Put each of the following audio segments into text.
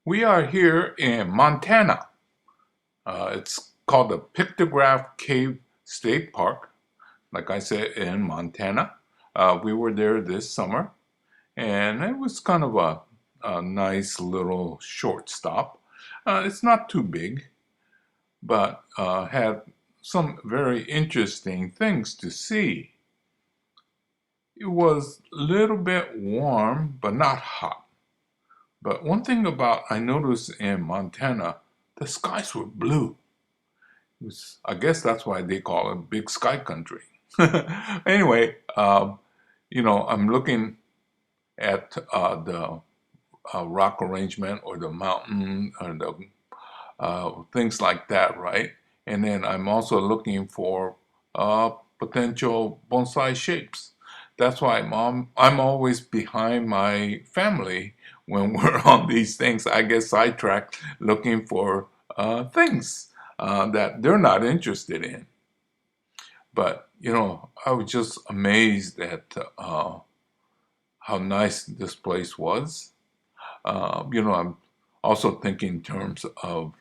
We are here in Montana. It's called the Pictograph Cave State Park, like I said, in Montana. We were there this summer, and it was kind of a nice little short stop. It's not too big, but had some very interesting things to see. It was a little bit warm, but not hot. But one thing about I noticed in Montana, the skies were blue. I guess that's why they call it Big Sky Country. Anyway, I'm looking at the rock arrangement or the mountain or the things like that, right? And then I'm also looking for potential bonsai shapes. That's why, Mom, I'm always behind my family when we're on these things. I get sidetracked looking for things that they're not interested in. But, I was just amazed at how nice this place was. I'm also thinking in terms of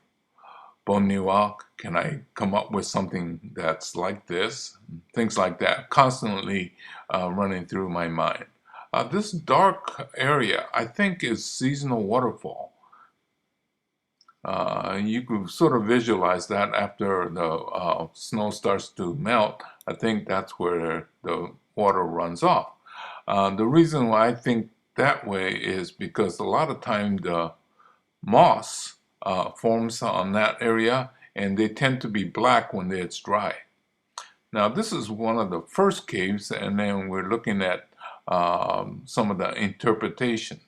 Bon Nuoc, can I come up with something that's like this? Things like that, constantly running through my mind. This dark area, I think, is seasonal waterfall. You could sort of visualize that after the snow starts to melt. I think that's where the water runs off. The reason why I think that way is because a lot of time the moss forms on that area, and they tend to be black when it's dry. Now, this is one of the first caves, and then we're looking at some of the interpretation.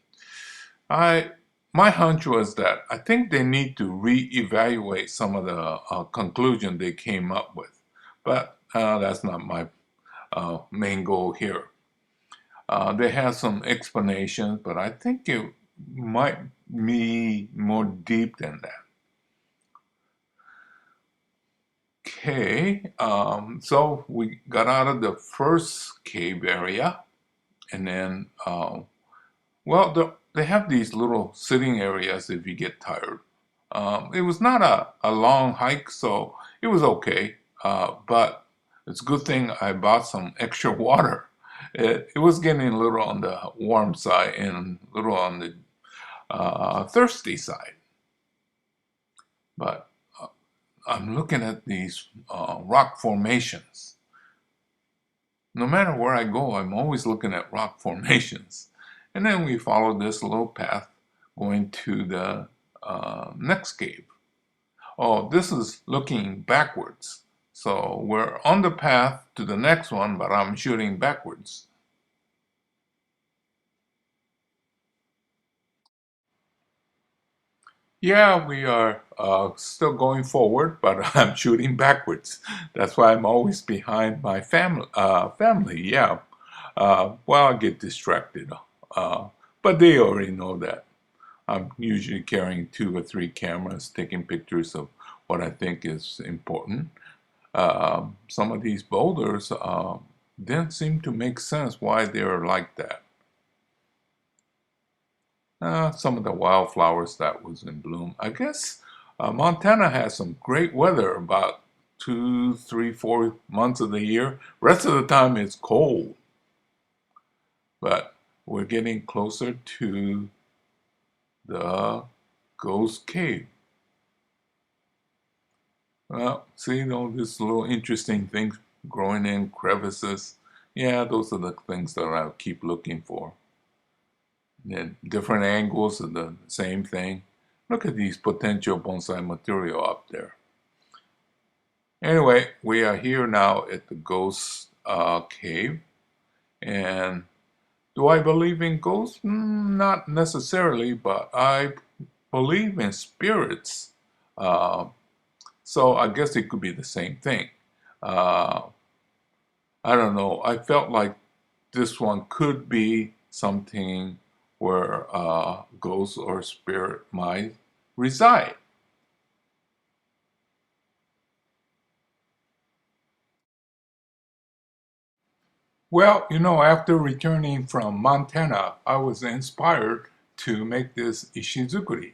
I My hunch was that I think they need to reevaluate some of the conclusion they came up with, but that's not my main goal here. They have some explanations, but I think it might be more deep than that. Okay, so we got out of the first cave area, and then, they have these little sitting areas if you get tired. It was not a long hike, so it was okay, but it's a good thing I bought some extra water. It was getting a little on the warm side and a little on the thirsty side. But I'm looking at these rock formations. No matter where I go, I'm always looking at rock formations. And then we follow this little path going to the next cave. Oh, this is looking backwards. So we're on the path to the next one, but I'm shooting backwards. Yeah, we are still going forward, but I'm shooting backwards. That's why I'm always behind my family, yeah. I get distracted. Uh, but they already know that. I'm usually carrying 2 or 3 cameras, taking pictures of what I think is important. Some of these boulders didn't seem to make sense why they're like that. Some of the wildflowers that was in bloom. I guess Montana has some great weather about 2, 3, 4 months of the year. Rest of the time it's cold, but we're getting closer to the Ghost Cave. Well, see, these little interesting things growing in crevices. Yeah, those are the things that I keep looking for. And then different angles of the same thing. Look at these potential bonsai material up there. Anyway, we are here now at the Ghost Cave. And do I believe in ghosts? Not necessarily, but I believe in spirits. Uh, so I guess it could be the same thing. Uh, I don't know. I felt like this one could be something where ghost or spirit might reside. Well, after returning from Montana, I was inspired to make this Ishizukuri.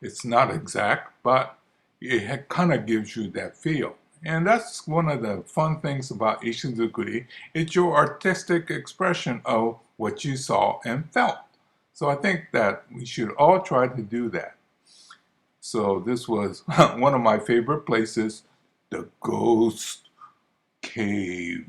It's not exact, but it kind of gives you that feel. And that's one of the fun things about Ishizukuri. It's your artistic expression of what you saw and felt. So I think that we should all try to do that. So this was one of my favorite places, the Ghost Cave.